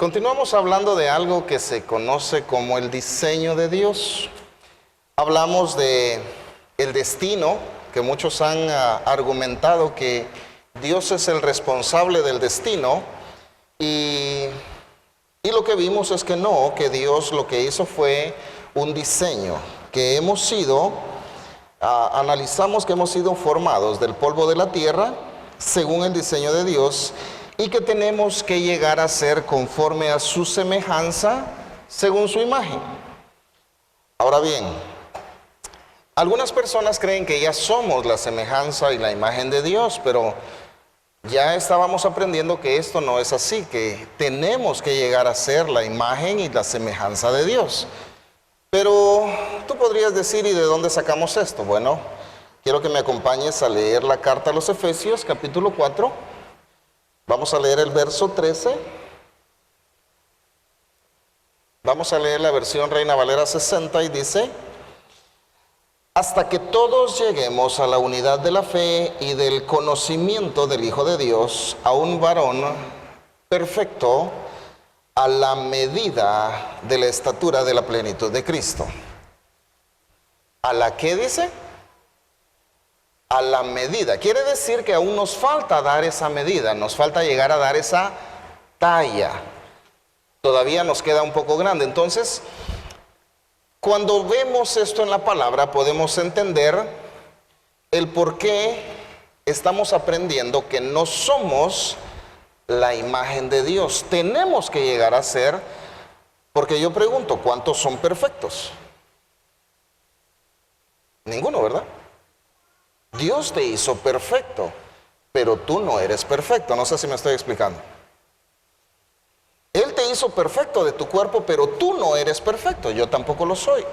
Continuamos hablando de algo que se conoce como el diseño de Dios. Hablamos de el destino, que muchos han argumentado que Dios es el responsable del destino, y lo que vimos es que no, que Dios lo que hizo fue un diseño, que hemos sido, analizamos que hemos sido formados del polvo de la tierra, según el diseño de Dios, y que tenemos que llegar a ser conforme a su semejanza, según su imagen. Ahora bien, algunas personas creen que ya somos la semejanza y la imagen de Dios, pero ya estábamos aprendiendo que esto no es así, que tenemos que llegar a ser la imagen y la semejanza de Dios. Pero tú podrías decir, ¿y de dónde sacamos esto? Bueno, quiero que me acompañes a leer la carta a los Efesios, capítulo 4. Vamos a leer el verso 13. Vamos a leer la versión Reina Valera 60 y dice: hasta que todos lleguemos a la unidad de la fe y del conocimiento del Hijo de Dios, a un varón perfecto, a la medida de la estatura de la plenitud de Cristo. ¿A la qué dice? A la medida. Quiere decir que aún nos falta dar esa medida, nos falta llegar a dar esa talla. Todavía nos queda un poco grande. Entonces, cuando vemos esto en la palabra, podemos entender el por qué estamos aprendiendo que no somos la imagen de Dios. Tenemos que llegar a ser, porque yo pregunto, ¿cuántos son perfectos? Ninguno, ¿verdad? Dios te hizo perfecto, pero tú no eres perfecto. No sé si me estoy explicando. Él te hizo perfecto de tu cuerpo, pero tú no eres perfecto. Yo tampoco lo soy.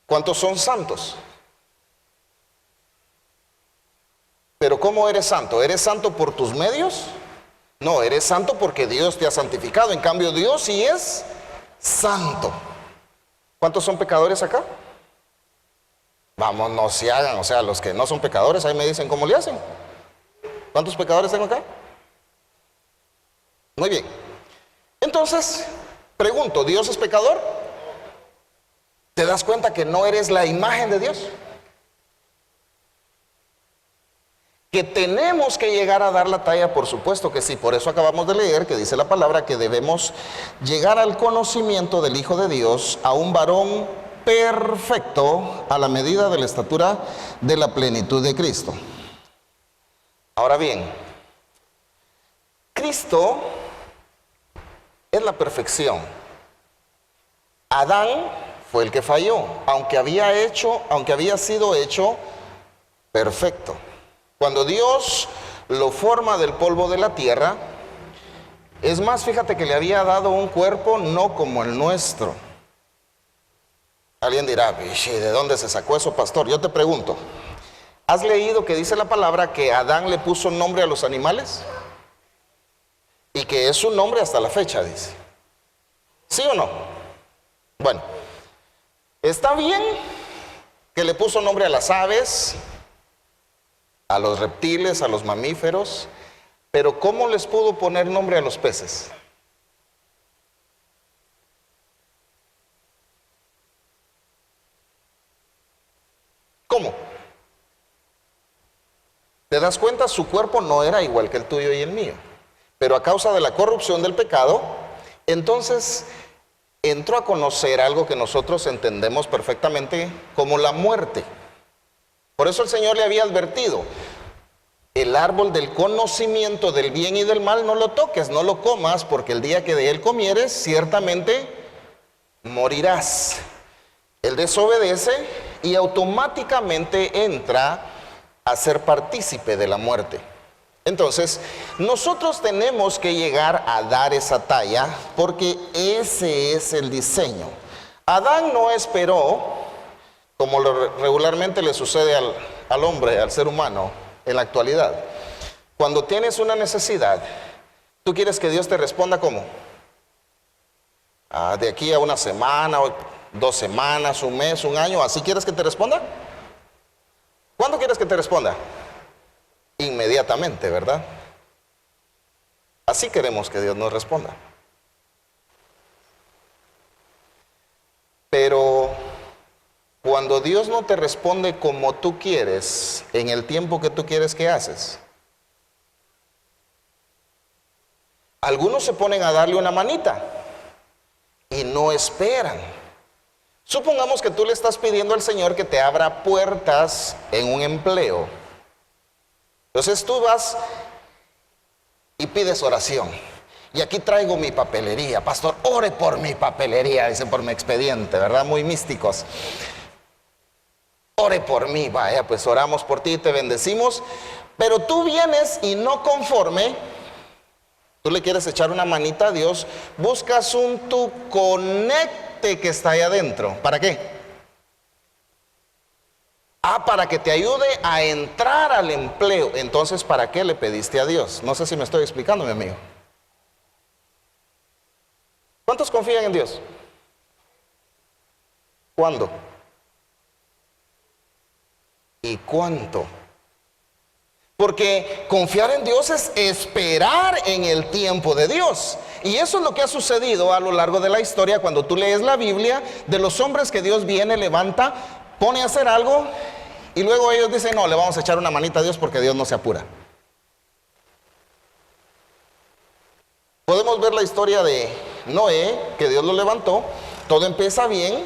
¿Cuántos son santos? Pero ¿cómo eres santo? ¿Eres santo por tus medios? No, eres santo porque Dios te ha santificado. En cambio, Dios sí es santo. ¿Cuántos son pecadores acá? Vamos, no se hagan, o sea, los que no son pecadores, ahí me dicen cómo le hacen. ¿Cuántos pecadores tengo acá? Muy bien. Entonces, pregunto, ¿Dios es pecador? ¿Te das cuenta que no eres la imagen de Dios? Que tenemos que llegar a dar la talla, por supuesto que sí. Por eso acabamos de leer que dice la palabra que debemos llegar al conocimiento del Hijo de Dios, a un varón perfecto, a la medida de la estatura de la plenitud de Cristo. Ahora bien, Cristo es la perfección. Adán fue el que falló, aunque había sido hecho perfecto. Cuando Dios lo forma del polvo de la tierra, es más, fíjate que le había dado un cuerpo no como el nuestro. Alguien dirá, ¿de dónde se sacó eso, pastor? Yo te pregunto, ¿has leído que dice la palabra que Adán le puso nombre a los animales? Y que es su nombre hasta la fecha, dice. ¿Sí o no? Bueno, está bien que le puso nombre a las aves, a los reptiles, a los mamíferos, pero ¿cómo les pudo poner nombre a los peces? ¿Cómo? ¿Te das cuenta? Su cuerpo no era igual que el tuyo y el mío. Pero a causa de la corrupción del pecado, entonces entró a conocer algo que nosotros entendemos perfectamente como la muerte. Por eso el Señor le había advertido: el árbol del conocimiento del bien y del mal no lo toques, no lo comas, porque el día que de él comieres, ciertamente morirás. Él desobedece y automáticamente entra a ser partícipe de la muerte. Entonces, nosotros tenemos que llegar a dar esa talla, porque ese es el diseño. Adán no esperó, como regularmente le sucede al hombre, al ser humano en la actualidad. Cuando tienes una necesidad, tú quieres que Dios te responda ¿cómo? De aquí a una semana, 2 semanas, un mes, un año, ¿así quieres que te responda? ¿Cuándo quieres que te responda? Inmediatamente, ¿verdad? Así queremos que Dios nos responda. Pero cuando Dios no te responde como tú quieres, en el tiempo que tú quieres, ¿qué haces? Algunos se ponen a darle una manita y no esperan. Supongamos que tú le estás pidiendo al Señor que te abra puertas en un empleo. Entonces tú vas y pides oración. Y aquí traigo mi papelería. Pastor, ore por mi papelería, dicen, por mi expediente, ¿verdad? Muy místicos. Ore por mí, vaya, pues oramos por ti, te bendecimos. Pero tú vienes y no conforme, tú le quieres echar una manita a Dios, buscas un tu conecte que está ahí adentro. ¿Para qué? Para que te ayude a entrar al empleo. Entonces, ¿para qué le pediste a Dios? No sé si me estoy explicando, mi amigo. ¿Cuántos confían en Dios? ¿Cuándo? ¿Y cuánto? Porque confiar en Dios es esperar en el tiempo de Dios. Y eso es lo que ha sucedido a lo largo de la historia. Cuando tú lees la Biblia, de los hombres que Dios viene, levanta, pone a hacer algo, y luego ellos dicen, no, le vamos a echar una manita a Dios porque Dios no se apura. Podemos ver la historia de Noé, que Dios lo levantó. Todo empieza bien,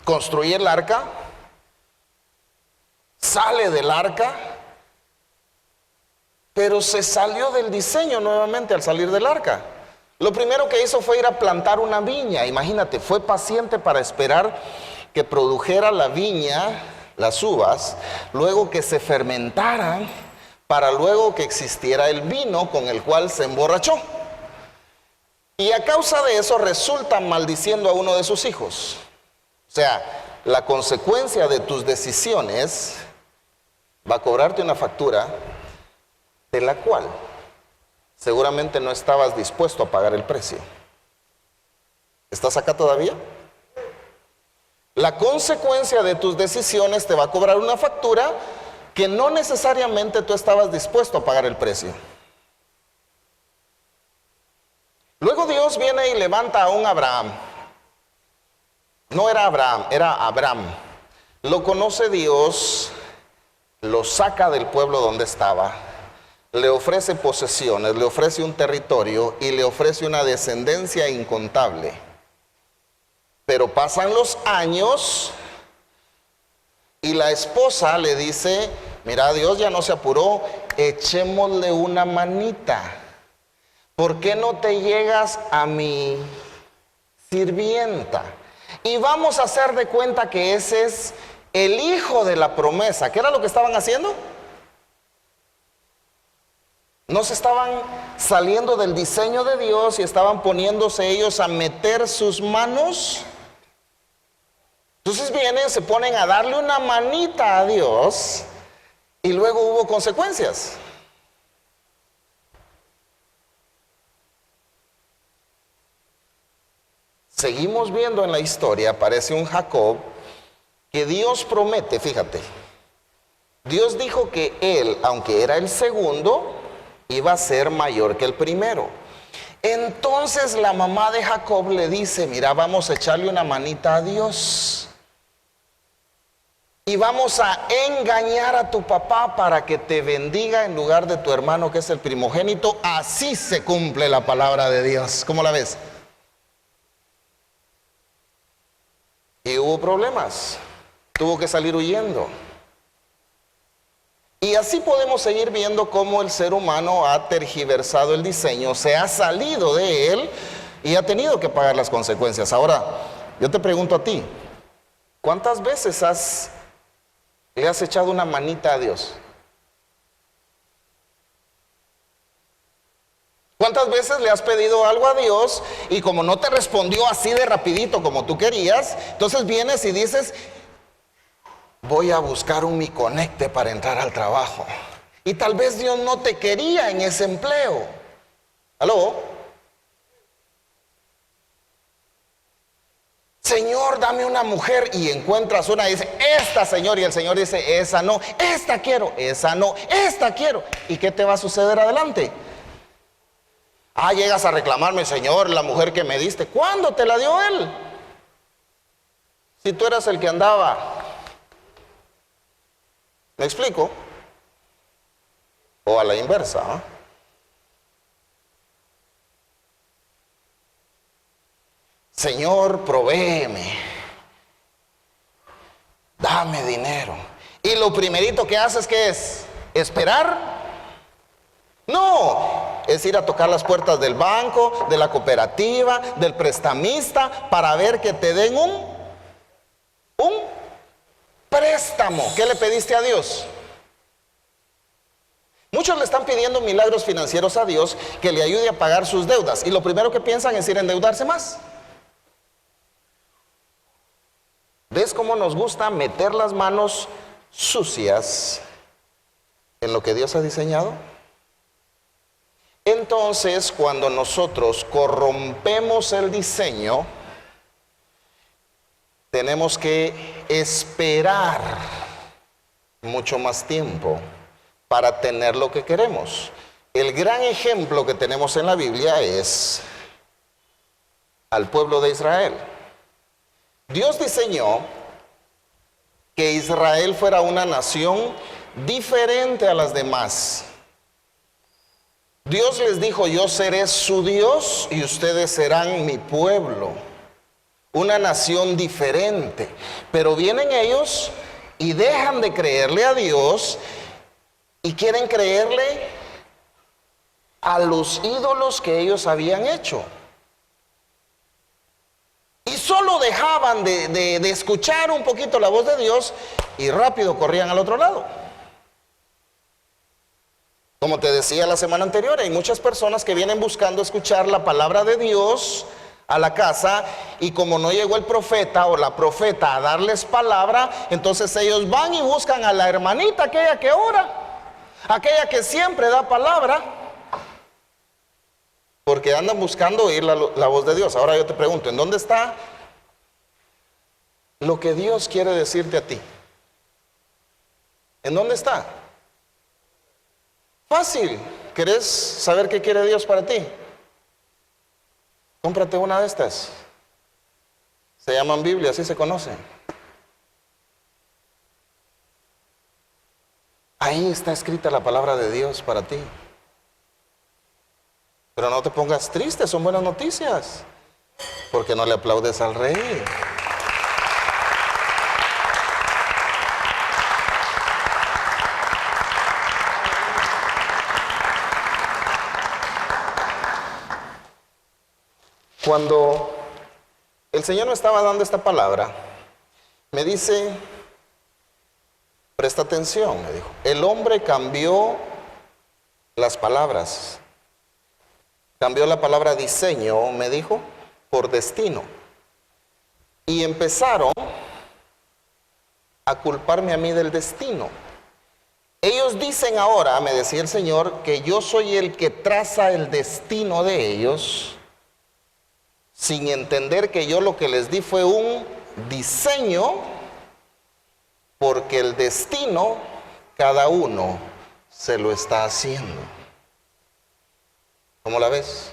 construye el arca, sale del arca, pero se salió del diseño nuevamente al salir del arca. Lo primero que hizo fue ir a plantar una viña. Imagínate, fue paciente para esperar que produjera la viña, las uvas, luego que se fermentaran, para luego que existiera el vino con el cual se emborrachó. Y a causa de eso resulta maldiciendo a uno de sus hijos. O sea, la consecuencia de tus decisiones va a cobrarte una factura de la cual seguramente no estabas dispuesto a pagar el precio. ¿Estás acá todavía? La consecuencia de tus decisiones te va a cobrar una factura que no necesariamente tú estabas dispuesto a pagar el precio. Luego Dios viene y levanta a un Abraham. No era Abraham, era Abram. Lo conoce Dios, lo saca del pueblo donde estaba, le ofrece posesiones, le ofrece un territorio y le ofrece una descendencia incontable. Pero pasan los años y la esposa le dice, mira, Dios ya no se apuró, echémosle una manita. ¿Por qué no te llegas a mi sirvienta? Y vamos a hacer de cuenta que ese es el hijo de la promesa. ¿Qué era lo que estaban haciendo? No se estaban saliendo del diseño de Dios y estaban poniéndose ellos a meter sus manos. Entonces vienen, se ponen a darle una manita a Dios y luego hubo consecuencias. Seguimos viendo en la historia, aparece un Jacob que Dios promete, fíjate. Dios dijo que él, aunque era el segundo, iba a ser mayor que el primero. Entonces la mamá de Jacob le dice, mira, vamos a echarle una manita a Dios. Y vamos a engañar a tu papá para que te bendiga en lugar de tu hermano que es el primogénito. Así se cumple la palabra de Dios. ¿Cómo la ves? Y hubo problemas. Tuvo que salir huyendo. Y así podemos seguir viendo cómo el ser humano ha tergiversado el diseño, se ha salido de él y ha tenido que pagar las consecuencias. Ahora, yo te pregunto a ti, ¿cuántas veces le has echado una manita a Dios? ¿Cuántas veces le has pedido algo a Dios y como no te respondió así de rapidito como tú querías, entonces vienes y dices, voy a buscar un mi conecte para entrar al trabajo? Y tal vez Dios no te quería en ese empleo. ¿Aló? Señor, dame una mujer, y encuentras una y dice, esta, Señor, y el Señor dice, esa no, esta quiero, esa no, esta quiero. ¿Y qué te va a suceder adelante? Ah, llegas a reclamarme, Señor, la mujer que me diste. ¿Cuándo te la dio Él? Si tú eras el que andaba. ¿Me explico? O a la inversa, ¿eh? Señor, provéeme, dame dinero. Y lo primerito que haces, ¿qué es? ¿Esperar? No, es ir a tocar las puertas del banco, de la cooperativa, del prestamista, para ver que te den un préstamo. ¿Qué le pediste a Dios? Muchos le están pidiendo milagros financieros a Dios, que le ayude a pagar sus deudas, y lo primero que piensan es ir a endeudarse más. ¿Ves cómo nos gusta meter las manos sucias en lo que Dios ha diseñado? Entonces, cuando nosotros corrompemos el diseño, tenemos que esperar mucho más tiempo para tener lo que queremos. El gran ejemplo que tenemos en la Biblia es al pueblo de Israel. Dios diseñó que Israel fuera una nación diferente a las demás. Dios les dijo: yo seré su Dios y ustedes serán mi pueblo. Una nación diferente. Pero vienen ellos y dejan de creerle a Dios y quieren creerle a los ídolos que ellos habían hecho. Y solo dejaban de escuchar un poquito la voz de Dios y rápido corrían al otro lado. Como te decía la semana anterior, hay muchas personas que vienen buscando escuchar la palabra de Dios a la casa, y como no llegó el profeta o la profeta a darles palabra, entonces ellos van y buscan a la hermanita, aquella que ora, aquella que siempre da palabra, porque andan buscando oír la voz de Dios. Ahora yo te pregunto, ¿en dónde está lo que Dios quiere decirte a ti? ¿En dónde está? Fácil. ¿Querés saber qué quiere Dios para ti? Cómprate una de estas. Se llaman Biblia, así se conocen. Ahí está escrita la palabra de Dios para ti. Pero no te pongas triste, son buenas noticias. Porque no le aplaudes al rey. Cuando el Señor me estaba dando esta palabra, me dice, presta atención, me dijo, el hombre cambió las palabras. Cambió la palabra diseño, me dijo, por destino. Y empezaron a culparme a mí del destino. Ellos dicen ahora, me decía el Señor, que yo soy el que traza el destino de ellos, sin entender que yo lo que les di fue un diseño, porque el destino cada uno se lo está haciendo. ¿Cómo la ves?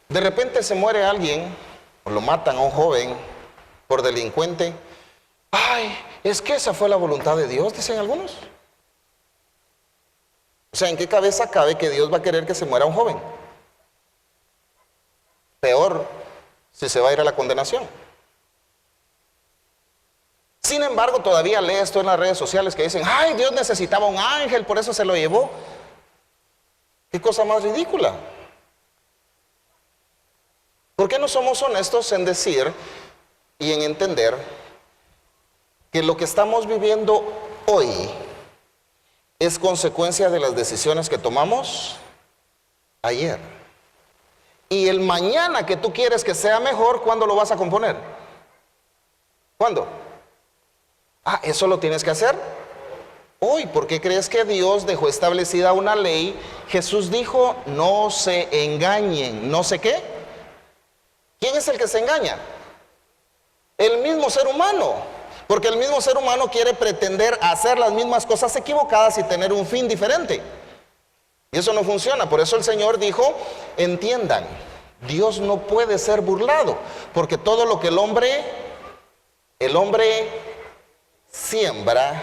De repente se muere alguien, o lo matan a un joven por delincuente. Ay, es que esa fue la voluntad de Dios, dicen algunos. O sea, ¿en qué cabeza cabe que Dios va a querer que se muera un joven? Peor si se va a ir a la condenación. Sin embargo, todavía lee esto en las redes sociales que dicen: ay, Dios necesitaba un ángel, por eso se lo llevó. Qué cosa más ridícula. ¿Por qué no somos honestos en decir y en entender que lo que estamos viviendo hoy es consecuencia de las decisiones que tomamos ayer? Y el mañana que tú quieres que sea mejor, ¿cuándo lo vas a componer? ¿Cuándo? Ah, eso lo tienes que hacer hoy. ¿Por qué crees que Dios dejó establecida una ley? Jesús dijo: no se engañen. ¿No sé qué? ¿Quién es el que se engaña? El mismo ser humano. Porque el mismo ser humano quiere pretender hacer las mismas cosas equivocadas y tener un fin diferente. Y eso no funciona. Por eso el Señor dijo, entiendan, Dios no puede ser burlado, porque todo lo que el hombre siembra,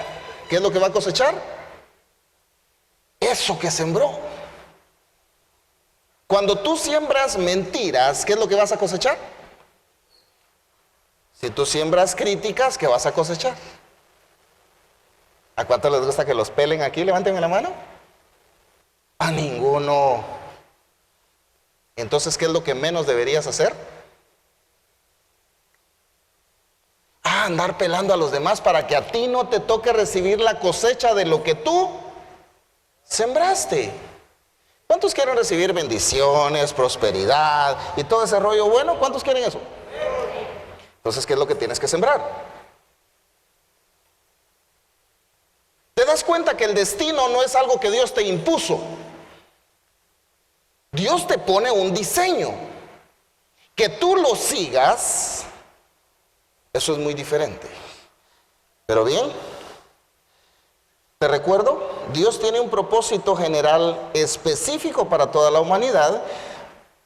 ¿qué es lo que va a cosechar? Eso que sembró. Cuando tú siembras mentiras, ¿qué es lo que vas a cosechar? Si tú siembras críticas, ¿qué vas a cosechar? ¿A cuántos les gusta que los pelen aquí? Levánteme la mano. A ninguno. Entonces, ¿qué es lo que menos deberías hacer? Andar pelando a los demás para que a ti no te toque recibir la cosecha de lo que tú sembraste. ¿Cuántos quieren recibir bendiciones, prosperidad y todo ese rollo bueno? ¿Cuántos quieren eso? Entonces, ¿qué es lo que tienes que sembrar? ¿Te das cuenta que el destino no es algo que Dios te impuso? Dios te pone un diseño. Que tú lo sigas, eso es muy diferente. Pero bien, te recuerdo, Dios tiene un propósito general específico para toda la humanidad,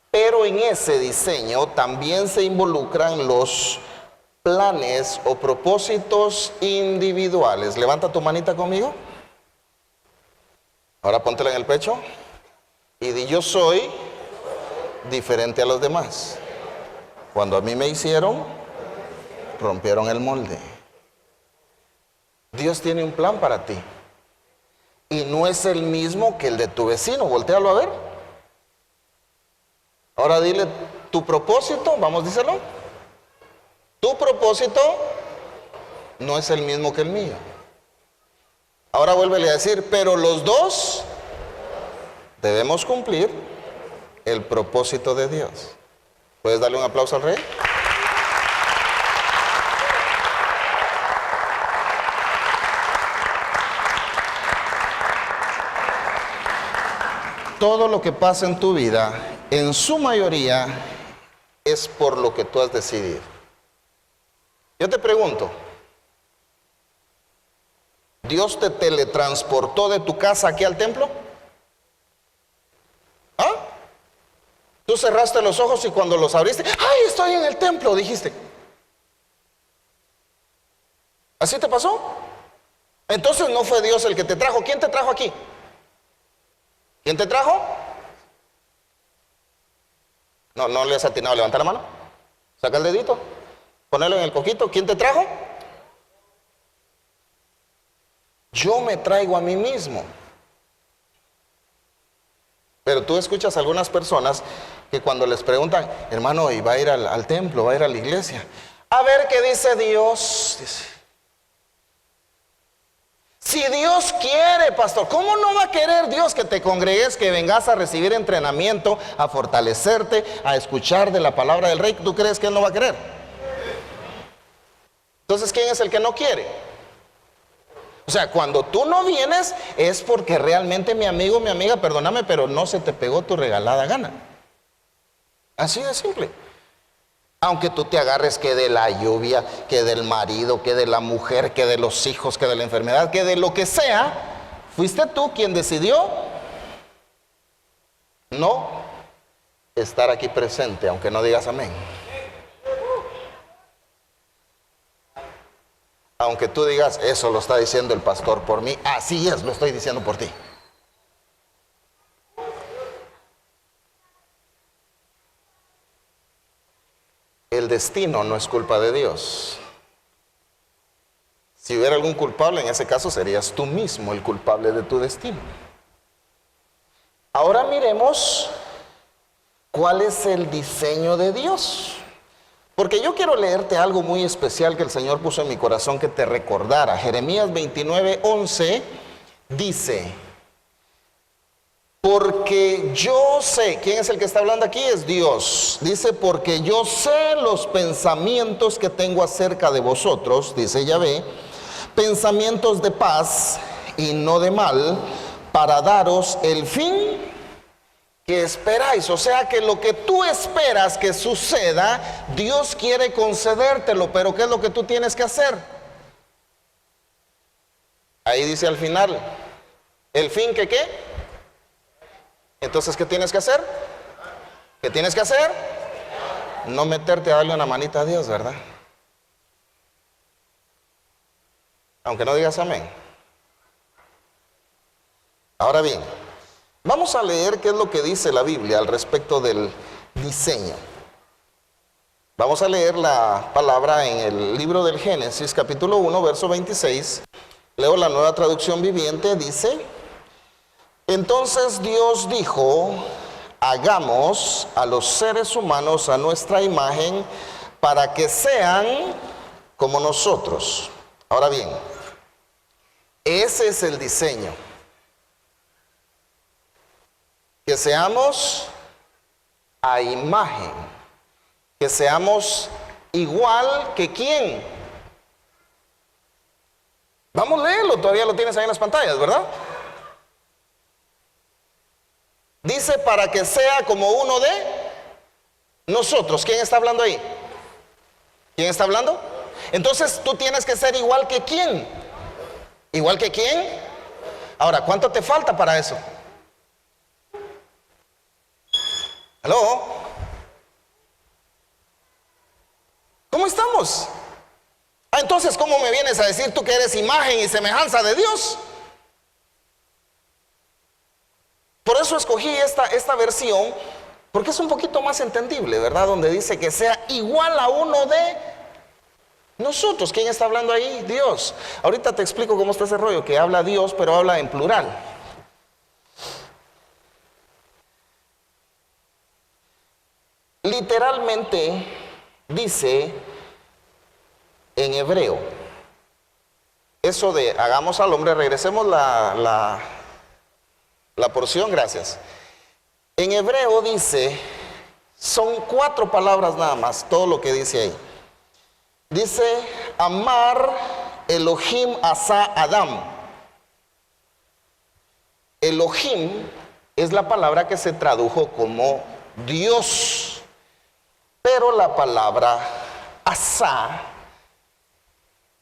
pero en ese diseño también se involucran los planes o propósitos individuales. Levanta tu manita conmigo. Ahora póntela en el pecho y di: yo soy diferente a los demás. Cuando a mí me hicieron, rompieron el molde. Dios tiene un plan para ti y no es el mismo que el de tu vecino. Voltéalo a ver. Ahora dile tu propósito, vamos, díselo. Tu propósito no es el mismo que el mío. Ahora vuélvele a decir, pero los dos debemos cumplir el propósito de Dios. ¿Puedes darle un aplauso al Rey? Todo lo que pasa en tu vida, en su mayoría, es por lo que tú has decidido. Yo te pregunto, ¿Dios te teletransportó de tu casa aquí al templo? ¿Ah? Tú cerraste los ojos y cuando los abriste, ¡ay, estoy en el templo!, dijiste. ¿Así te pasó? Entonces no fue Dios el que te trajo. ¿Quién te trajo aquí? ¿Quién te trajo? No le has atinado. Levanta la mano. Saca el dedito. Ponelo en el coquito. ¿Quién te trajo? Yo me traigo a mí mismo. Pero tú escuchas a algunas personas que cuando les preguntan, hermano, ¿y va a ir al templo, va a ir a la iglesia? A ver qué dice Dios. Dice, si Dios quiere, pastor, ¿cómo no va a querer Dios que te congregues, que vengas a recibir entrenamiento, a fortalecerte, a escuchar de la palabra del Rey? ¿Tú crees que Él no va a querer? Entonces, ¿quién es el que no quiere? O sea, cuando tú no vienes es porque realmente, mi amigo, mi amiga, perdóname, pero no se te pegó tu regalada gana. Así de simple. Aunque tú te agarres que de la lluvia, que del marido, que de la mujer, que de los hijos, que de la enfermedad, que de lo que sea, fuiste tú quien decidió no estar aquí presente, aunque no digas amén. Aunque tú digas, eso lo está diciendo el pastor por mí, así es, lo estoy diciendo por ti. El destino no es culpa de Dios. Si hubiera algún culpable, en ese caso serías tú mismo el culpable de tu destino. Ahora miremos cuál es el diseño de Dios. Porque yo quiero leerte algo muy especial que el Señor puso en mi corazón que te recordara. Jeremías 29:11 dice: porque yo sé, ¿quién es el que está hablando aquí? Es Dios. Dice, porque yo sé los pensamientos que tengo acerca de vosotros, dice Yahvé, pensamientos de paz y no de mal, para daros el fin que esperáis. O sea que lo que tú esperas que suceda, Dios quiere concedértelo, pero ¿qué es lo que tú tienes que hacer? Ahí dice al final, ¿el fin que qué? Entonces, ¿qué tienes que hacer? ¿Qué tienes que hacer? No meterte a darle una manita a Dios, ¿verdad? Aunque no digas amén. Ahora bien, vamos a leer qué es lo que dice la Biblia al respecto del diseño. Vamos a leer la palabra en el libro del Génesis, capítulo 1, verso 26. Leo la Nueva Traducción Viviente, dice: entonces Dios dijo: hagamos a los seres humanos a nuestra imagen para que sean como nosotros. Ahora bien, ese es el diseño. Que seamos a imagen, que seamos igual que quién. Vamos a leerlo, todavía lo tienes ahí en las pantallas, ¿verdad? Dice para que sea como uno de nosotros. ¿Quién está hablando ahí? ¿Quién está hablando? Entonces tú tienes que ser igual que quién. ¿Igual que quién? Ahora, ¿cuánto te falta para eso? ¿Aló? ¿Cómo estamos? Entonces, ¿cómo me vienes a decir tú que eres imagen y semejanza de Dios? Por eso escogí esta versión, porque es un poquito más entendible, ¿verdad? Donde dice que sea igual a uno de nosotros. ¿Quién está hablando ahí? Dios. Ahorita te explico cómo está ese rollo, que habla Dios, pero habla en plural. Literalmente dice en hebreo, eso de hagamos al hombre, regresemos la porción, gracias. En hebreo dice, son 4 palabras nada más, todo lo que dice ahí. Dice, amar Elohim asa Adam. Elohim es la palabra que se tradujo como Dios. Pero la palabra asa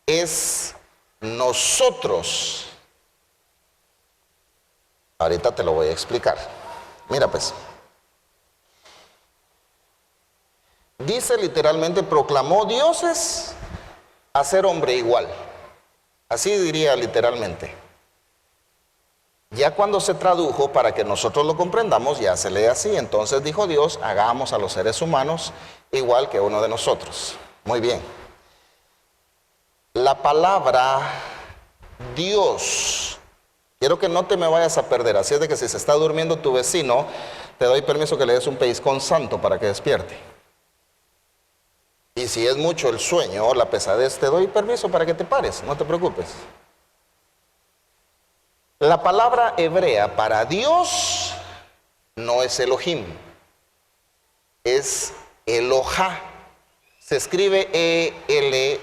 es nosotros. Ahorita te lo voy a explicar. Mira pues. Dice literalmente, proclamó dioses a ser hombre igual. Así diría literalmente. Ya cuando se tradujo para que nosotros lo comprendamos, ya se lee así. Entonces dijo Dios, hagamos a los seres humanos igual que uno de nosotros. Muy bien. La palabra Dios, quiero que no te me vayas a perder. Así es de que si se está durmiendo tu vecino, te doy permiso que le des un pellizcón santo para que despierte. Y si es mucho el sueño o la pesadez, te doy permiso para que te pares, no te preocupes. La palabra hebrea para Dios no es Elohim, es Elohá. Se escribe E-L-O-H-A.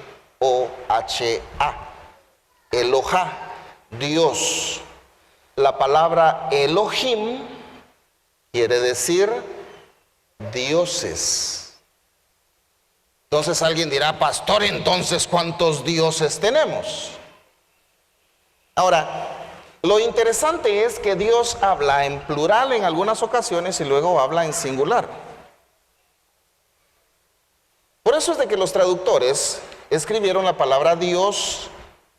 Elohá, Dios. La palabra Elohim quiere decir dioses. Entonces alguien dirá, pastor, entonces ¿cuántos dioses tenemos? Ahora, lo interesante es que Dios habla en plural en algunas ocasiones y luego habla en singular. Por eso es de que los traductores escribieron la palabra Dios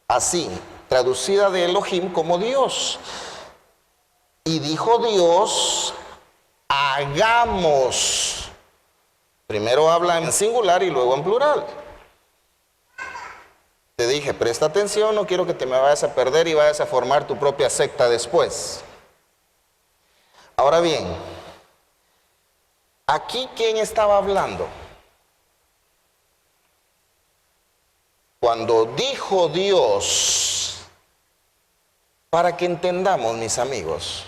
así, traducida de Elohim como Dios. Y dijo Dios, hagamos. Primero habla en singular y luego en plural. Te dije, presta atención, no quiero que te me vayas a perder y vayas a formar tu propia secta después. Ahora bien, aquí ¿quién estaba hablando? Cuando dijo Dios, para que entendamos, mis amigos,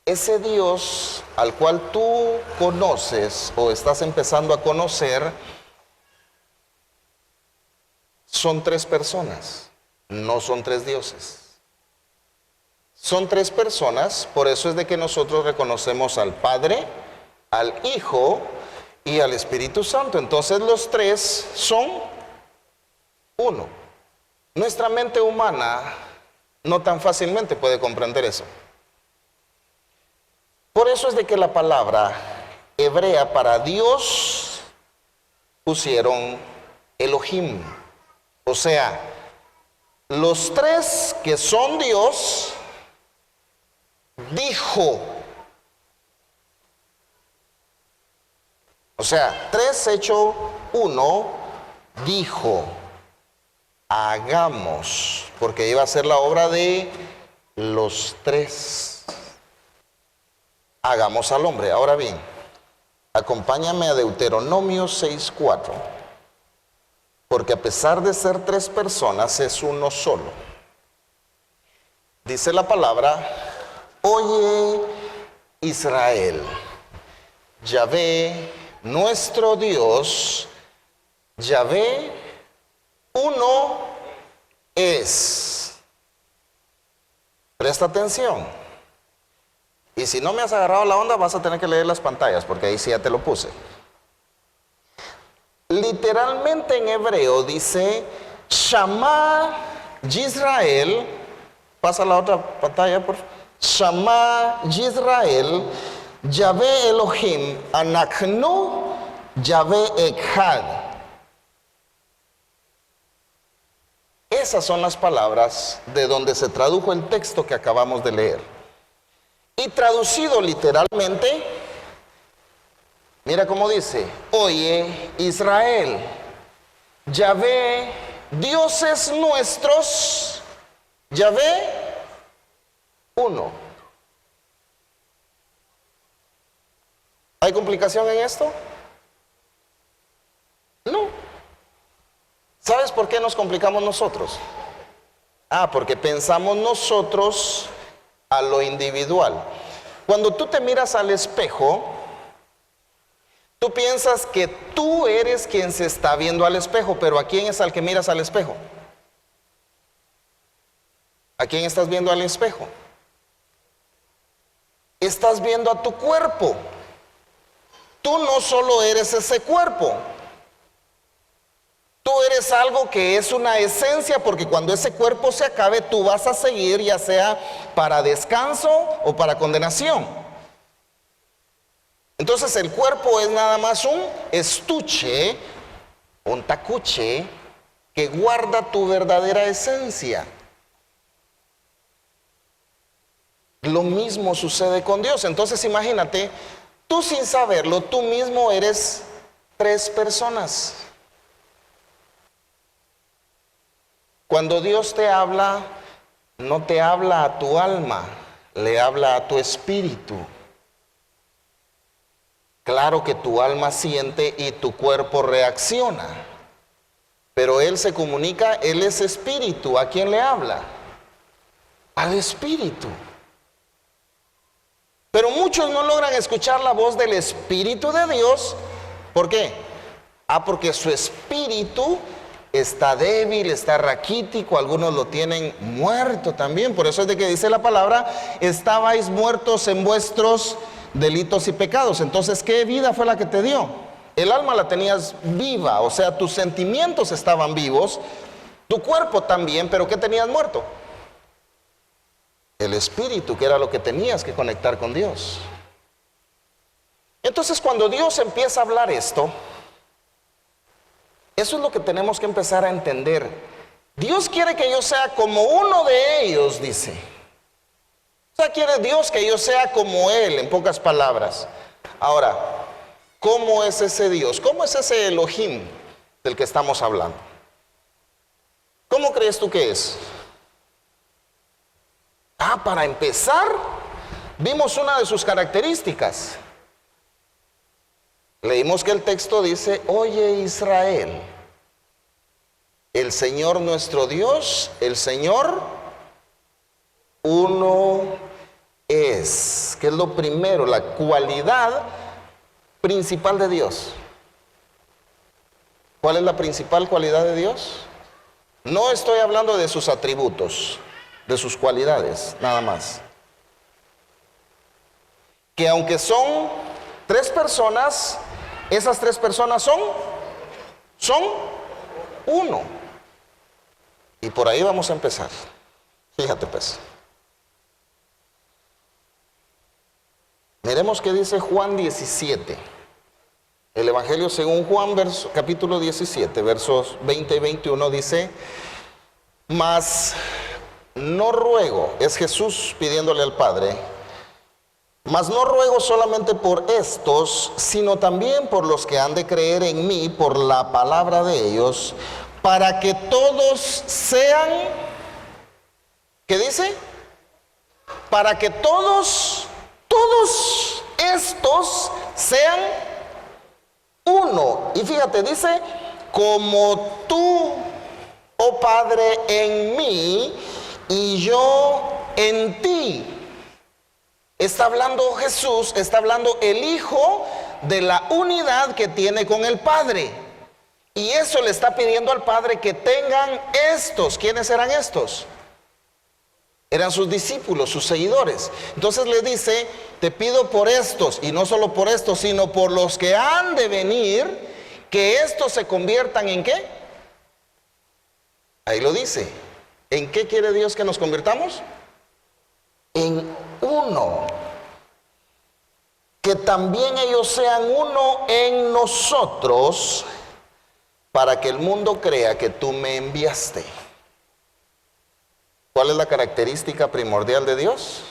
ese Dios al cual tú conoces o estás empezando a conocer, son 3 personas, no son 3 dioses. Son 3 personas, por eso es de que nosotros reconocemos al Padre, al Hijo y al Espíritu Santo. Entonces los 3 son uno. Nuestra mente humana no tan fácilmente puede comprender eso. Por eso es de que la palabra hebrea para Dios pusieron Elohim. O sea, los tres que son Dios, dijo. O sea, 3 hecho 1, dijo, hagamos, porque iba a ser la obra de los tres. Hagamos al hombre. Ahora bien, acompáñame a Deuteronomio 6:4, porque a pesar de ser 3 personas, es uno solo. Dice la palabra: oye Israel, Yahvé nuestro Dios, Yahvé uno es. Presta atención. Y si no me has agarrado la onda, vas a tener que leer las pantallas, porque ahí sí ya te lo puse. Literalmente en hebreo dice Shama Yisrael. Pasa la otra pantalla, por favor. Shama Yisrael, Yahvé Elohim, Anachnu, Yahvé Echad. Esas son las palabras de donde se tradujo el texto que acabamos de leer. Y traducido literalmente, mira cómo dice: oye Israel, Yahvé, dioses nuestros, Yahvé uno. ¿Hay complicación en esto? No. ¿Sabes por qué nos complicamos nosotros? Porque pensamos nosotros a lo individual. Cuando tú te miras al espejo, tú piensas que tú eres quien se está viendo al espejo, pero ¿a quién es al que miras al espejo? ¿A quién estás viendo al espejo? Estás viendo a tu cuerpo. Tú no solo eres ese cuerpo. Tú eres algo que es una esencia, porque cuando ese cuerpo se acabe, tú vas a seguir, ya sea para descanso o para condenación. Entonces el cuerpo es nada más un estuche, un tacuche, que guarda tu verdadera esencia. Lo mismo sucede con Dios. Entonces imagínate, tú sin saberlo, tú mismo eres 3 personas. Cuando Dios te habla, no te habla a tu alma, le habla a tu espíritu. Claro que tu alma siente y tu cuerpo reacciona, pero Él se comunica, Él es espíritu. ¿A quién le habla? Al espíritu. Pero muchos no logran escuchar la voz del Espíritu de Dios. ¿Por qué? Porque su espíritu está débil, está raquítico, algunos lo tienen muerto también. Por eso es de que dice la palabra: estabais muertos en vuestros delitos y pecados. Entonces, ¿qué vida fue la que te dio? El alma la tenías viva, o sea, tus sentimientos estaban vivos, tu cuerpo también, pero ¿qué tenías muerto? El espíritu, que era lo que tenías que conectar con Dios. Entonces, cuando Dios empieza a hablar esto, eso es lo que tenemos que empezar a entender. Dios quiere que yo sea como uno de ellos, dice. O sea, quiere Dios que yo sea como Él, en pocas palabras. Ahora, ¿cómo es ese Dios? ¿Cómo es ese Elohim del que estamos hablando? ¿Cómo crees tú que es? Para empezar, vimos una de sus características. Leímos que el texto dice: oye Israel, el Señor nuestro Dios, el Señor uno es. ¿Qué es lo primero? La cualidad principal de Dios. ¿Cuál es la principal cualidad de Dios? No estoy hablando de sus atributos, de sus cualidades, nada más. Que aunque son 3 personas, esas 3 personas son uno. Y por ahí vamos a empezar. Fíjate pues. Miremos qué dice Juan 17. El Evangelio según Juan, capítulo 17, versos 20 y 21 dice: mas no ruego, es Jesús pidiéndole al Padre, mas no ruego solamente por estos, sino también por los que han de creer en mí por la palabra de ellos, para que todos sean, ¿qué dice? Para que todos estos sean uno. Y fíjate, dice, como tú, oh Padre, en mí y yo en ti. Está hablando Jesús, está hablando el Hijo de la unidad que tiene con el Padre. Y eso le está pidiendo al Padre que tengan estos. ¿Quiénes eran estos? Eran sus discípulos, sus seguidores. Entonces le dice, te pido por estos, y no solo por estos, sino por los que han de venir, que estos se conviertan ¿en qué? Ahí lo dice. ¿En qué quiere Dios que nos convirtamos? En uno. Que también ellos sean uno en nosotros, para que el mundo crea que tú me enviaste. ¿Cuál es la característica primordial de Dios?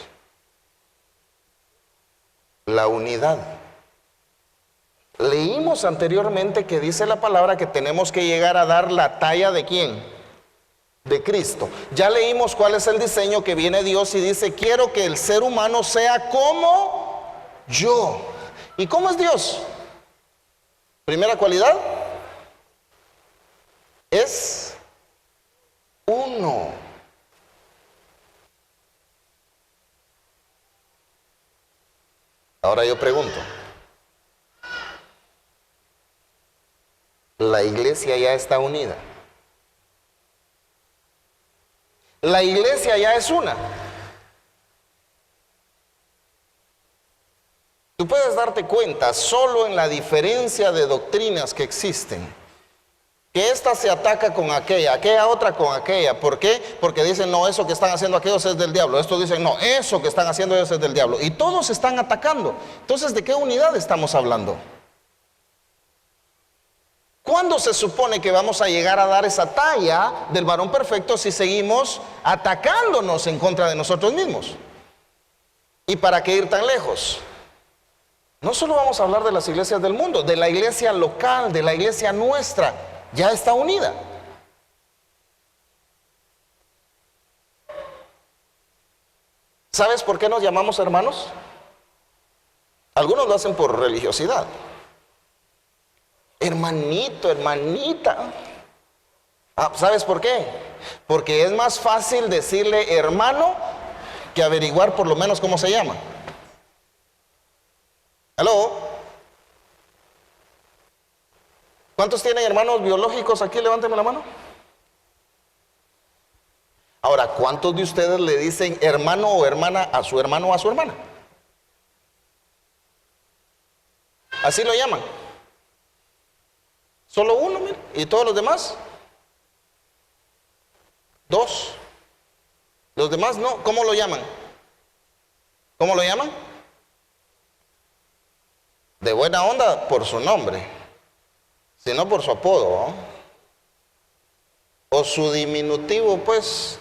La unidad. Leímos anteriormente que dice la palabra que tenemos que llegar a dar la talla ¿de quién? De Cristo. Ya leímos cuál es el diseño que viene Dios y dice, quiero que el ser humano sea como yo. ¿Y cómo es Dios? Primera cualidad es uno. Ahora yo pregunto, ¿la iglesia ya está unida? La iglesia ya es una. Tú puedes darte cuenta solo en la diferencia de doctrinas que existen, que esta se ataca con aquella otra con aquella. ¿Por qué? Porque dicen, no, eso que están haciendo aquellos es del diablo. Estos dicen, no, eso que están haciendo ellos es del diablo. Y todos se están atacando. Entonces, ¿de qué unidad estamos hablando? ¿Cuándo se supone que vamos a llegar a dar esa talla del varón perfecto si seguimos atacándonos en contra de nosotros mismos? ¿Y para qué ir tan lejos? No solo vamos a hablar de las iglesias del mundo, de la iglesia local, de la iglesia nuestra. Ya está unida. ¿Sabes por qué nos llamamos hermanos? Algunos lo hacen por religiosidad. Hermanito, hermanita. ¿Sabes por qué? Porque es más fácil decirle hermano que averiguar por lo menos cómo se llama. ¿Aló? ¿Cuántos tienen hermanos biológicos aquí? Levánteme la mano. Ahora, ¿cuántos de ustedes le dicen hermano o hermana a su hermano o a su hermana? Así lo llaman. Solo uno, mira. ¿Y todos los demás? Dos. Los demás no. ¿Cómo lo llaman? ¿Cómo lo llaman? De buena onda por su nombre, sino por su apodo, ¿no? O su diminutivo, pues.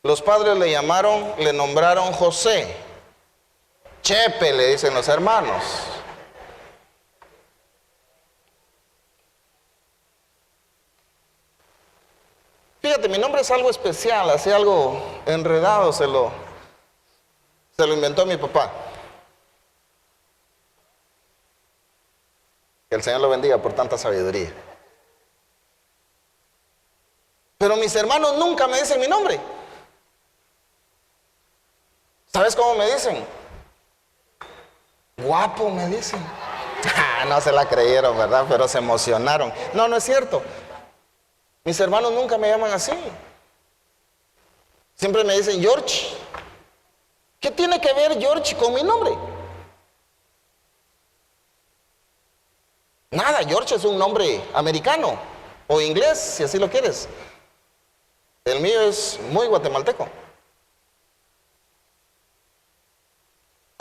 Los padres le nombraron José. Chepe, le dicen los hermanos. Fíjate, mi nombre es algo especial, así algo enredado, se lo inventó mi papá. Que el Señor lo bendiga por tanta sabiduría. Pero mis hermanos nunca me dicen mi nombre. ¿Sabes cómo me dicen? Guapo, me dicen. No se la creyeron, ¿verdad? Pero se emocionaron. No, no es cierto. Mis hermanos nunca me llaman así. Siempre me dicen George. ¿Qué tiene que ver George con mi nombre? Nada, George es un nombre americano o inglés, si así lo quieres. El mío es muy guatemalteco.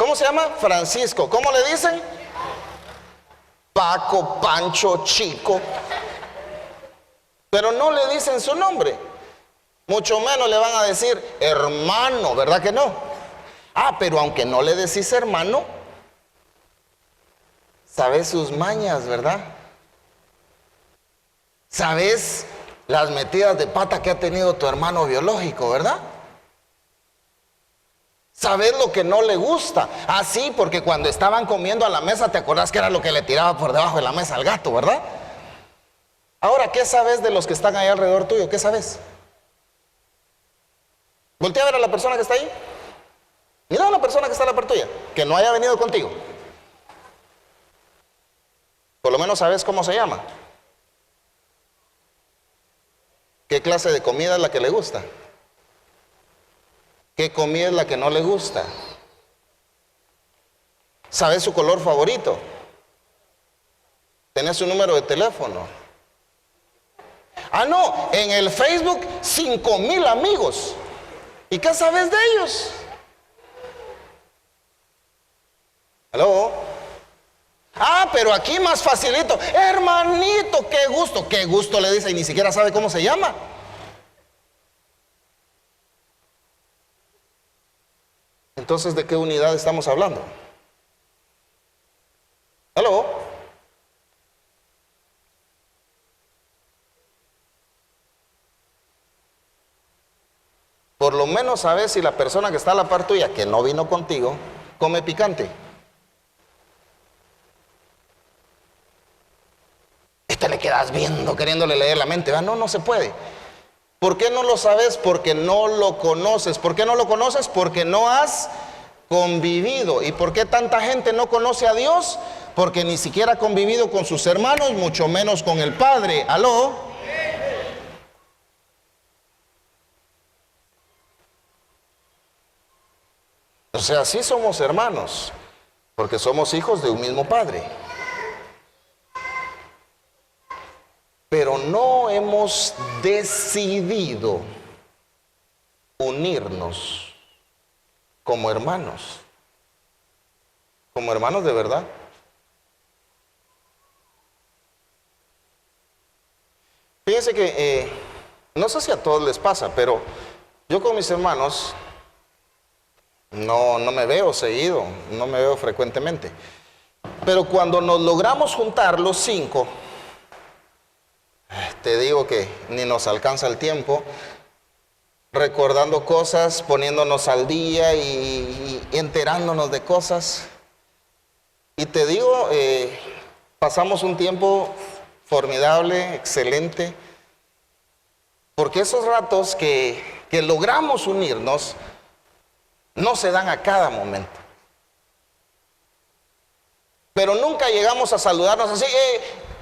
¿Cómo se llama? Francisco. ¿Cómo le dicen? Paco, Pancho, Chico. Pero no le dicen su nombre. Mucho menos le van a decir hermano, ¿verdad que no? Ah, pero aunque no le decís hermano, sabes sus mañas, ¿verdad? Sabes las metidas de pata que ha tenido tu hermano biológico, ¿verdad? Sabes lo que no le gusta. Ah, sí, porque cuando estaban comiendo a la mesa, ¿te acordás que era lo que le tiraba por debajo de la mesa al gato, verdad? Ahora, ¿qué sabes de los que están ahí alrededor tuyo? ¿Qué sabes? Voltea a ver a la persona que está ahí. Mira a la persona que está a la par tuya, que no haya venido contigo. Por lo menos sabes cómo se llama. ¿Qué clase de comida es la que le gusta? ¿Qué comida es la que no le gusta? ¿Sabes su color favorito? ¿Tenés su número de teléfono? Ah, no, en el Facebook 5,000 amigos. ¿Y qué sabes de ellos? ¿Aló? Ah, pero aquí más facilito. Hermanito, qué gusto le dice y ni siquiera sabe cómo se llama. Entonces, ¿de qué unidad estamos hablando? ¿Aló? Por lo menos sabes si la persona que está a la par tuya, que no vino contigo, come picante. Le quedas viendo, queriéndole leer la mente. ¿Verdad? No, no se puede. ¿Por qué no lo sabes? Porque no lo conoces. ¿Por qué no lo conoces? Porque no has convivido. ¿Y por qué tanta gente no conoce a Dios? Porque ni siquiera ha convivido con sus hermanos, mucho menos con el Padre. ¿Aló? O sea, sí somos hermanos, porque somos hijos de un mismo Padre. Pero no hemos decidido unirnos como hermanos de verdad. Fíjense que, no sé si a todos les pasa, pero yo con mis hermanos no me veo seguido, no me veo frecuentemente. Pero cuando nos logramos juntar los 5, te digo que ni nos alcanza el tiempo, recordando cosas, poniéndonos al día y enterándonos de cosas. Y te digo, pasamos un tiempo formidable, excelente, porque esos ratos que logramos unirnos no se dan a cada momento. Pero nunca llegamos a saludarnos así,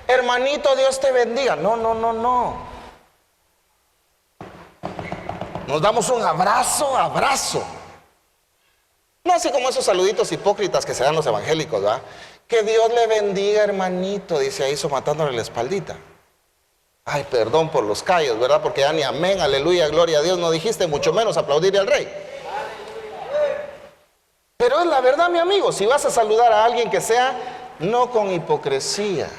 hermanito, Dios te bendiga. No. Nos damos un abrazo. No así como esos saluditos hipócritas que se dan los evangélicos, ¿verdad? Que Dios le bendiga, hermanito, dice ahí matándole la espaldita. Ay, perdón por los callos, ¿verdad? Porque ya ni amén, aleluya, gloria a Dios no dijiste, mucho menos aplaudirle al rey. Pero es la verdad, mi amigo, si vas a saludar a alguien que sea, no con hipocresía.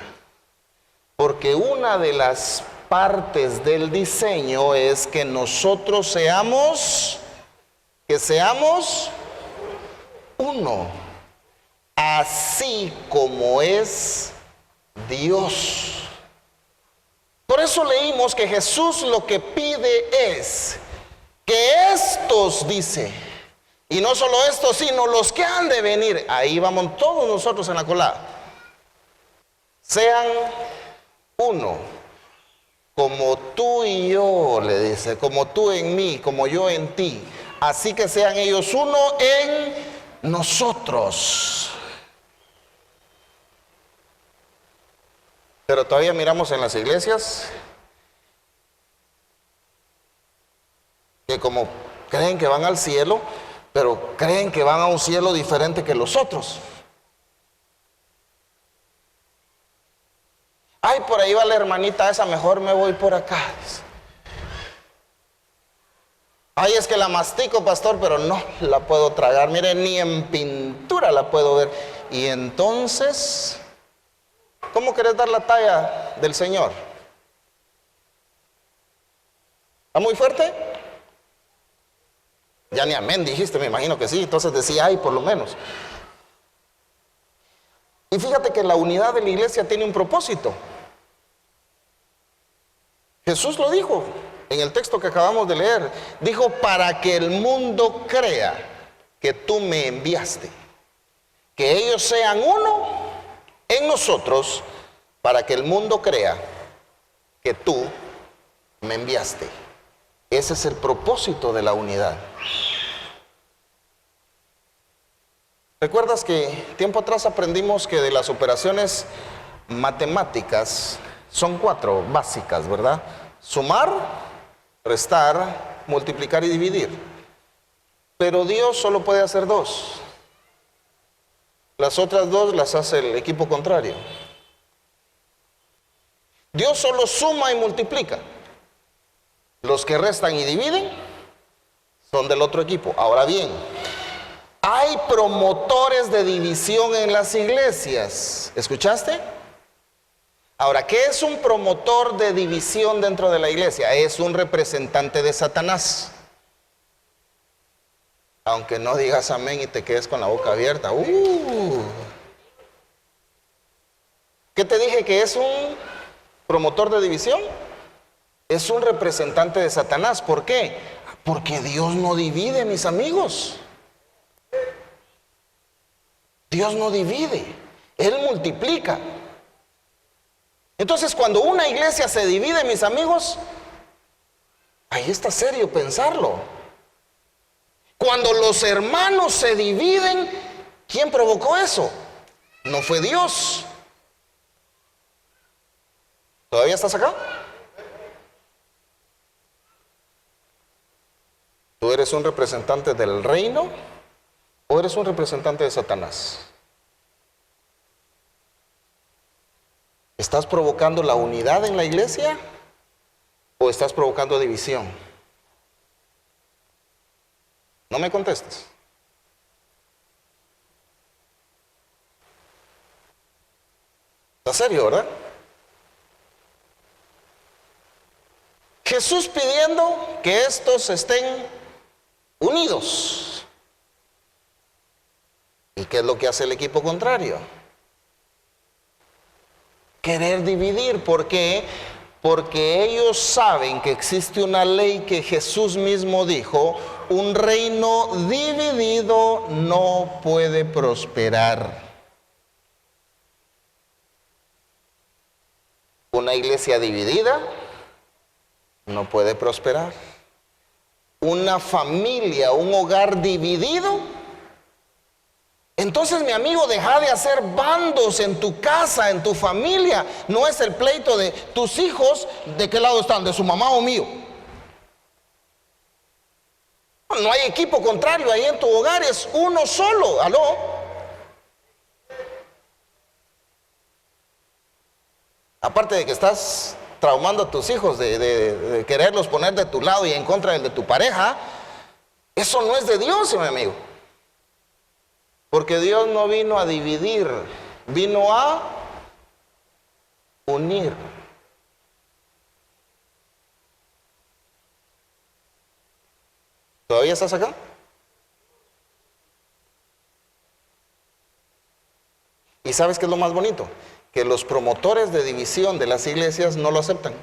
Porque una de las partes del diseño es que nosotros seamos uno, así como es Dios. Por eso leímos que Jesús lo que pide es que estos, dice, y no solo estos, sino los que han de venir, ahí vamos todos nosotros en la colada, sean uno, como tú y yo, le dice, como tú en mí, como yo en ti, así que sean ellos uno en nosotros. Pero todavía miramos en las iglesias que como creen que van al cielo, pero creen que van a un cielo diferente que los otros. Ay, por ahí va la hermanita esa, mejor me voy por acá. Ay, es que la mastico, pastor, pero no la puedo tragar. Mire, ni en pintura la puedo ver. Y entonces, ¿cómo querés dar la talla del Señor? ¿Está muy fuerte? Ya ni amén dijiste, me imagino que sí. Entonces decía, ay, por lo menos. Y fíjate que la unidad de la iglesia tiene un propósito. Jesús lo dijo en el texto que acabamos de leer. Dijo, para que el mundo crea que tú me enviaste. Que ellos sean uno en nosotros, para que el mundo crea que tú me enviaste. Ese es el propósito de la unidad. ¿Recuerdas que tiempo atrás aprendimos que de las operaciones matemáticas son 4 básicas, ¿verdad? Sumar, restar, multiplicar y dividir. Pero Dios solo puede hacer 2. Las otras 2 las hace el equipo contrario. Dios solo suma y multiplica. Los que restan y dividen son del otro equipo. Ahora bien, hay promotores de división en las iglesias. ¿Escuchaste? Ahora, ¿qué es un promotor de división dentro de la iglesia? Es un representante de Satanás. Aunque no digas amén y te quedes con la boca abierta. ¿Qué te dije que es un promotor de división? Es un representante de Satanás. ¿Por qué? Porque Dios no divide, mis amigos. Dios no divide, Él multiplica. Entonces, cuando una iglesia se divide, mis amigos, ahí está serio pensarlo. Cuando los hermanos se dividen, ¿quién provocó eso? No fue Dios. ¿Todavía estás acá? ¿Tú eres un representante del reino o eres un representante de Satanás? ¿Estás provocando la unidad en la iglesia o estás provocando división? No me contestes. ¿Está serio, verdad? Jesús pidiendo que estos estén unidos. ¿Y qué es lo que hace el equipo contrario? Querer dividir. ¿Por qué? Porque ellos saben que existe una ley que Jesús mismo dijo: un reino dividido no puede prosperar. Una iglesia dividida no puede prosperar. Una familia, un hogar dividido. Entonces, mi amigo, deja de hacer bandos en tu casa, en tu familia. No es el pleito de tus hijos, ¿de qué lado están? ¿De su mamá o mío? No hay equipo contrario ahí en tu hogar, es uno solo. ¿Aló? Aparte de que estás traumando a tus hijos de quererlos poner de tu lado y en contra del de tu pareja, eso no es de Dios, mi amigo. Porque Dios no vino a dividir, vino a unir. ¿Todavía estás acá? ¿Y sabes qué es lo más bonito? Que los promotores de división de las iglesias no lo aceptan.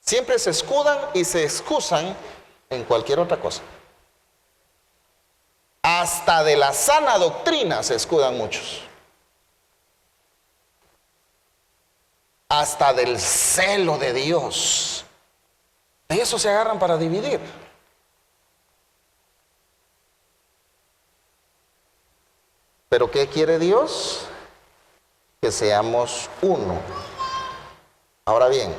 Siempre se escudan y se excusan en cualquier otra cosa. Hasta de la sana doctrina se escudan muchos. Hasta del celo de Dios. De eso se agarran para dividir. ¿Pero qué quiere Dios? Que seamos uno. Ahora bien,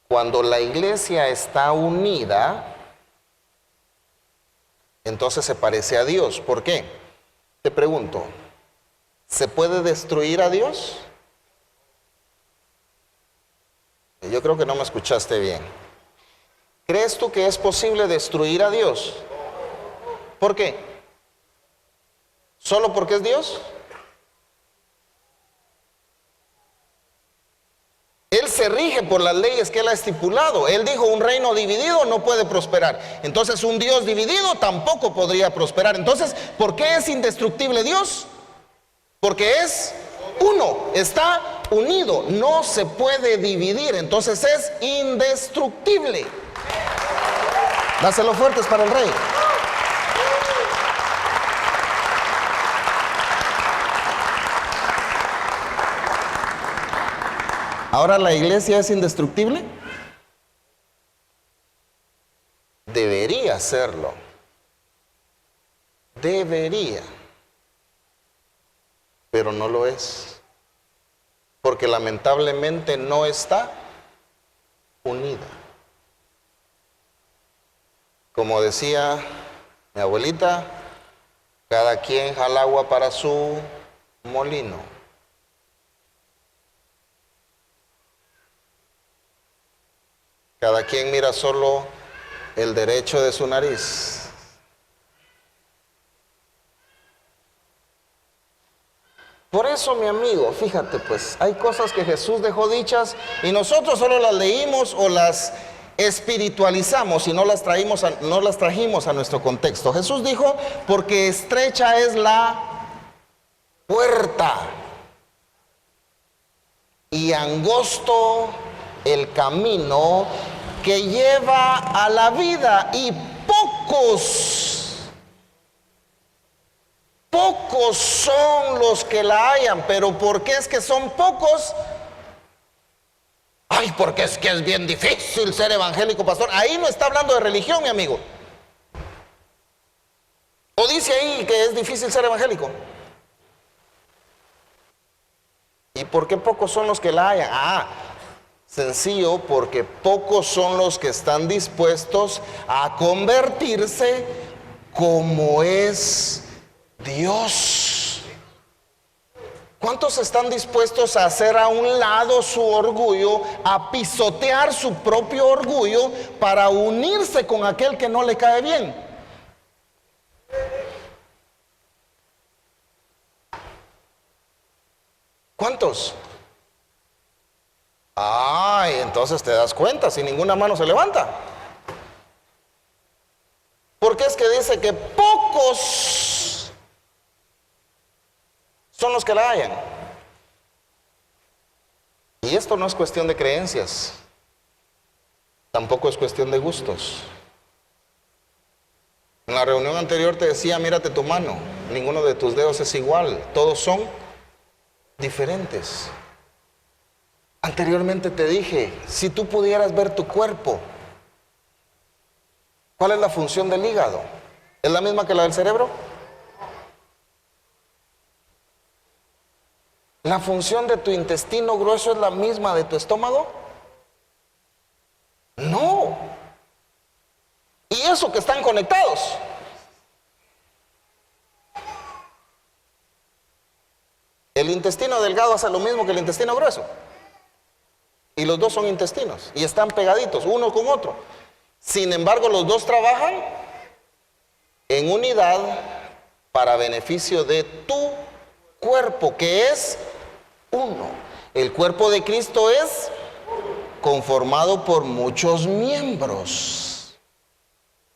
cuando la iglesia está unida, entonces se parece a Dios. ¿Por qué? Te pregunto, ¿se puede destruir a Dios? Yo creo que no me escuchaste bien. ¿Crees tú que es posible destruir a Dios? ¿Por qué? ¿Solo porque es Dios? Él se rige por las leyes que Él ha estipulado. Él dijo, un reino dividido no puede prosperar. Entonces, un Dios dividido tampoco podría prosperar. Entonces, ¿por qué es indestructible Dios? Porque es uno, está unido, no se puede dividir. Entonces, es indestructible. Dáselo fuertes para el rey. Ahora, ¿la iglesia es indestructible? Debería serlo. Debería. Pero no lo es. Porque lamentablemente no está unida. Como decía mi abuelita, cada quien jala agua para su molino. Cada quien mira solo el derecho de su nariz. Por eso, mi amigo, fíjate pues, hay cosas que Jesús dejó dichas y nosotros solo las leímos o las espiritualizamos y no las trajimos a nuestro contexto. Jesús dijo, porque estrecha es la puerta y angosto el camino que lleva a la vida, y pocos son los que la hallan. Pero ¿por qué es que son pocos? Ay, porque es que es bien difícil ser evangélico, pastor. Ahí no está hablando de religión, mi amigo. ¿O dice ahí que es difícil ser evangélico? ¿Y por qué pocos son los que la hallan? Sencillo, porque pocos son los que están dispuestos a convertirse como es Dios. ¿Cuántos están dispuestos a hacer a un lado su orgullo, a pisotear su propio orgullo para unirse con aquel que no le cae bien? ¿Cuántos? Entonces te das cuenta, si ninguna mano se levanta. Porque es que dice que pocos son los que la hallan. Y esto no es cuestión de creencias, tampoco es cuestión de gustos. En la reunión anterior te decía, mírate tu mano, ninguno de tus dedos es igual, todos son diferentes. Anteriormente te dije, si tú pudieras ver tu cuerpo, ¿cuál es la función del hígado? ¿Es la misma que la del cerebro? ¿La función de tu intestino grueso es la misma de tu estómago? No. Y eso que están conectados. El intestino delgado hace lo mismo que el intestino grueso. Y los dos son intestinos y están pegaditos uno con otro. Sin embargo, los dos trabajan en unidad para beneficio de tu cuerpo, que es uno. El cuerpo de Cristo es conformado por muchos miembros.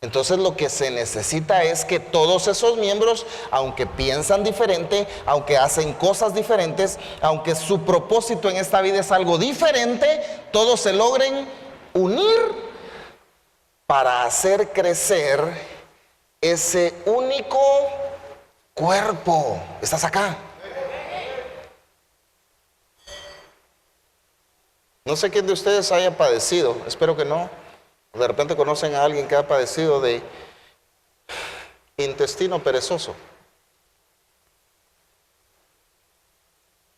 Entonces lo que se necesita es que todos esos miembros, aunque piensan diferente, aunque hacen cosas diferentes, aunque su propósito en esta vida es algo diferente, todos se logren unir para hacer crecer ese único cuerpo. ¿Estás acá? No sé quién de ustedes haya padecido, espero que no. De repente conocen a alguien que ha padecido de intestino perezoso.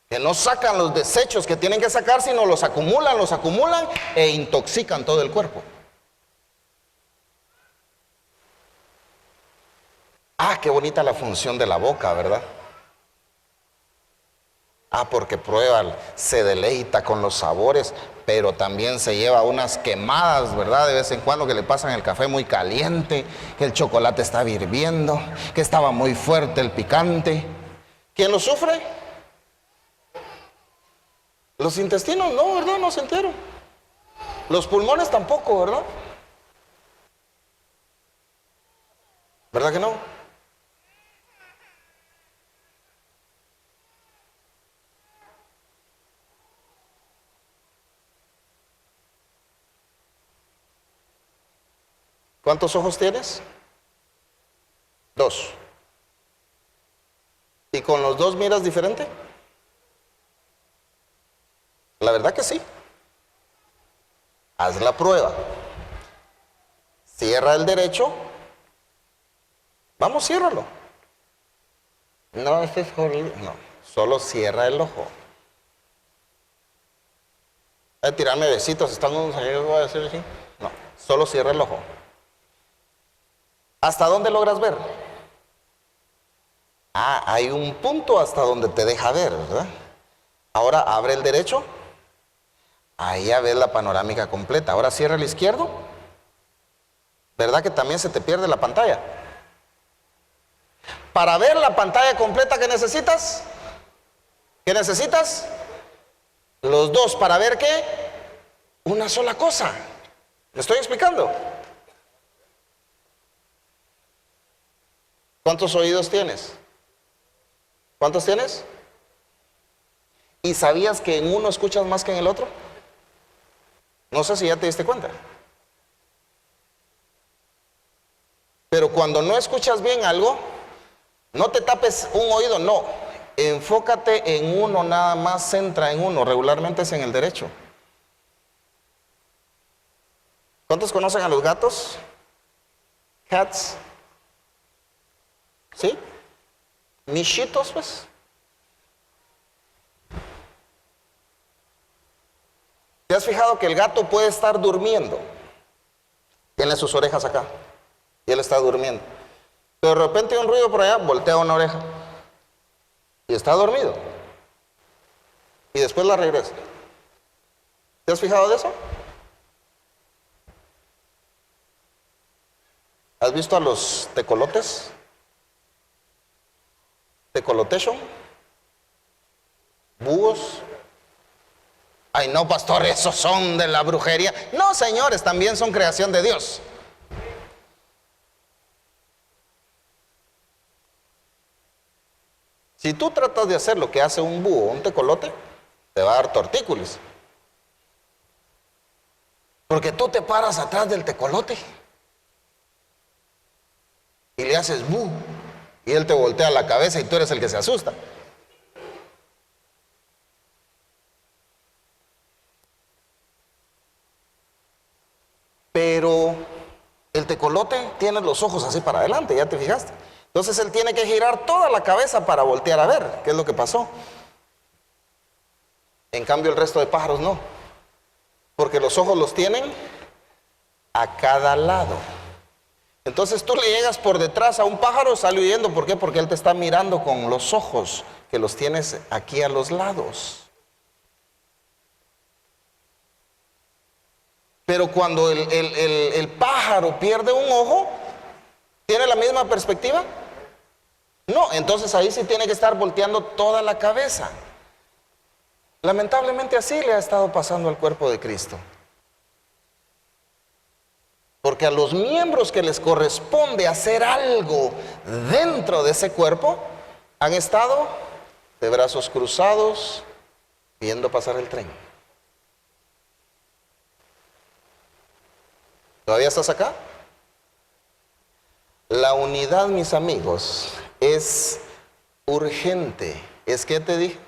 Que no sacan los desechos que tienen que sacar, sino los acumulan e intoxican todo el cuerpo. Qué bonita la función de la boca, ¿verdad? Ah, porque prueba, se deleita con los sabores, pero también se lleva unas quemadas, ¿verdad? De vez en cuando, que le pasan el café muy caliente, que el chocolate está hirviendo, que estaba muy fuerte el picante. ¿Quién lo sufre? Los intestinos no, ¿verdad? No se enteran. Los pulmones tampoco, ¿verdad? ¿Verdad que no? ¿Cuántos ojos tienes? Dos. ¿Y con los dos miras diferente? La verdad que sí. Haz la prueba. Cierra el derecho. Vamos, ciérralo. No, no, solo cierra el ojo. Hay que tirarme besitos, están unos ahí, voy a decir así. No, solo cierra el ojo. ¿Hasta dónde logras ver? Ah, hay un punto hasta donde te deja ver, ¿verdad? Ahora abre el derecho. Ahí ya ves la panorámica completa. Ahora cierra el izquierdo. ¿Verdad que también se te pierde la pantalla? Para ver la pantalla completa, ¿qué necesitas? ¿Qué necesitas? Los dos. ¿Para ver qué? Una sola cosa. ¿Me estoy explicando? ¿Cuántos oídos tienes? ¿Cuántos tienes? ¿Y sabías que en uno escuchas más que en el otro? No sé si ya te diste cuenta. Pero cuando no escuchas bien algo, no te tapes un oído, no. Enfócate en uno nada más, centra en uno. Regularmente es en el derecho. ¿Cuántos conocen a los gatos? Cats. ¿Sí? Michitos, pues. ¿Te has fijado que el gato puede estar durmiendo? Tiene sus orejas acá y él está durmiendo. Pero de repente hay un ruido por allá, voltea una oreja y está dormido. Y después la regresa. ¿Te has fijado de eso? ¿Has visto a los tecolotes? ¿Tecolotation? ¿Búhos? Ay, no, pastor, esos son de la brujería. No, señores, también son creación de Dios. Si tú tratas de hacer lo que hace un búho o un tecolote, te va a dar tortícolis. Porque tú te paras atrás del tecolote y le haces bú, y él te voltea la cabeza y tú eres el que se asusta. Pero el tecolote tiene los ojos así para adelante, ya te fijaste. Entonces él tiene que girar toda la cabeza para voltear a ver qué es lo que pasó. En cambio el resto de pájaros no, porque los ojos los tienen a cada lado. Entonces tú le llegas por detrás a un pájaro, sale huyendo. ¿Por qué? Porque él te está mirando con los ojos que los tienes aquí a los lados. Pero cuando el pájaro pierde un ojo, ¿tiene la misma perspectiva? No, entonces ahí sí tiene que estar volteando toda la cabeza. Lamentablemente así le ha estado pasando al cuerpo de Cristo. Porque a los miembros que les corresponde hacer algo dentro de ese cuerpo, han estado de brazos cruzados, viendo pasar el tren. ¿Todavía estás acá? La unidad, mis amigos, es urgente. ¿Es que te dije?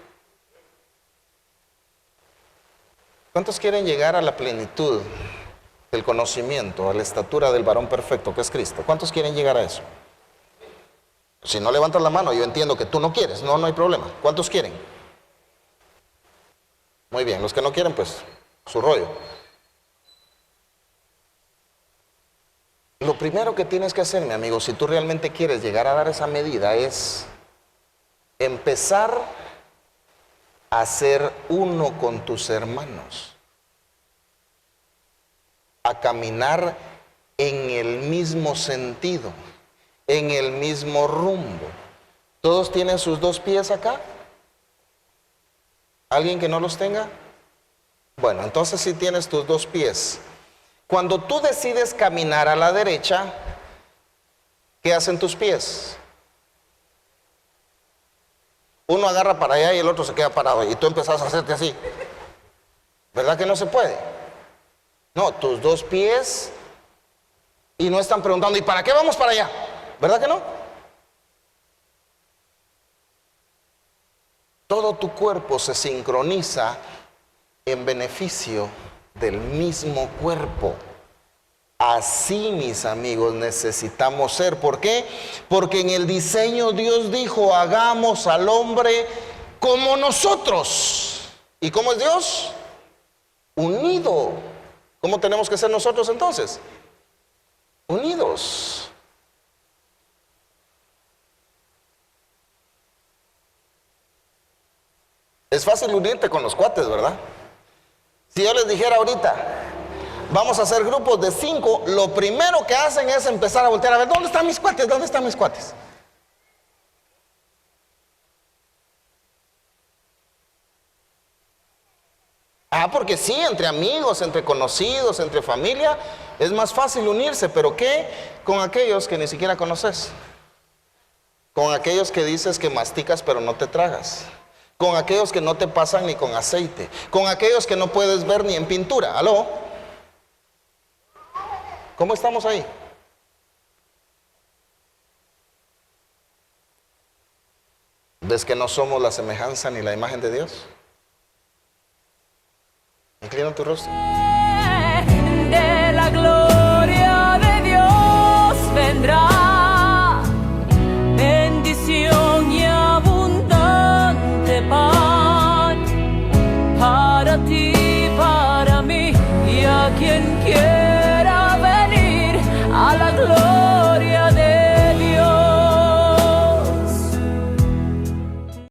¿Cuántos quieren llegar a la plenitud del conocimiento, a la estatura del varón perfecto que es Cristo? ¿Cuántos quieren llegar a eso? Si no levantas la mano, yo entiendo que tú no quieres, no hay problema. ¿Cuántos quieren? Muy bien, los que no quieren, pues, su rollo. Lo primero que tienes que hacer, mi amigo, si tú realmente quieres llegar a dar esa medida, es empezar a ser uno con tus hermanos, a caminar en el mismo sentido, en el mismo rumbo. ¿Todos tienen sus dos pies acá? ¿Alguien que no los tenga? Bueno, entonces si tienes tus dos pies. Cuando tú decides caminar a la derecha, ¿qué hacen tus pies? Uno agarra para allá y el otro se queda parado y tú empezás a hacerte así. ¿Verdad que no se puede? No, tus dos pies, y no están preguntando, ¿y para qué vamos para allá? ¿Verdad que no? Todo tu cuerpo se sincroniza en beneficio del mismo cuerpo. Así, mis amigos, necesitamos ser. ¿Por qué? Porque en el diseño Dios dijo, hagamos al hombre como nosotros. ¿Y cómo es Dios? Unido. ¿Cómo tenemos que ser nosotros entonces? Unidos. Es fácil unirte con los cuates, ¿verdad? Si yo les dijera ahorita, vamos a hacer grupos de 5, lo primero que hacen es empezar a voltear a ver, ¿dónde están mis cuates? ¿Dónde están mis cuates? Porque sí, entre amigos, entre conocidos, entre familia, es más fácil unirse, pero ¿qué? Con aquellos que ni siquiera conoces. Con aquellos que dices que masticas pero no te tragas. Con aquellos que no te pasan ni con aceite. Con aquellos que no puedes ver ni en pintura. ¿Aló? ¿Cómo estamos ahí? ¿Ves que no somos la semejanza ni la imagen de Dios? Inclina tu rostro. De la gloria de Dios vendrá bendición y abundante pan para ti, para mí y a quien quiera.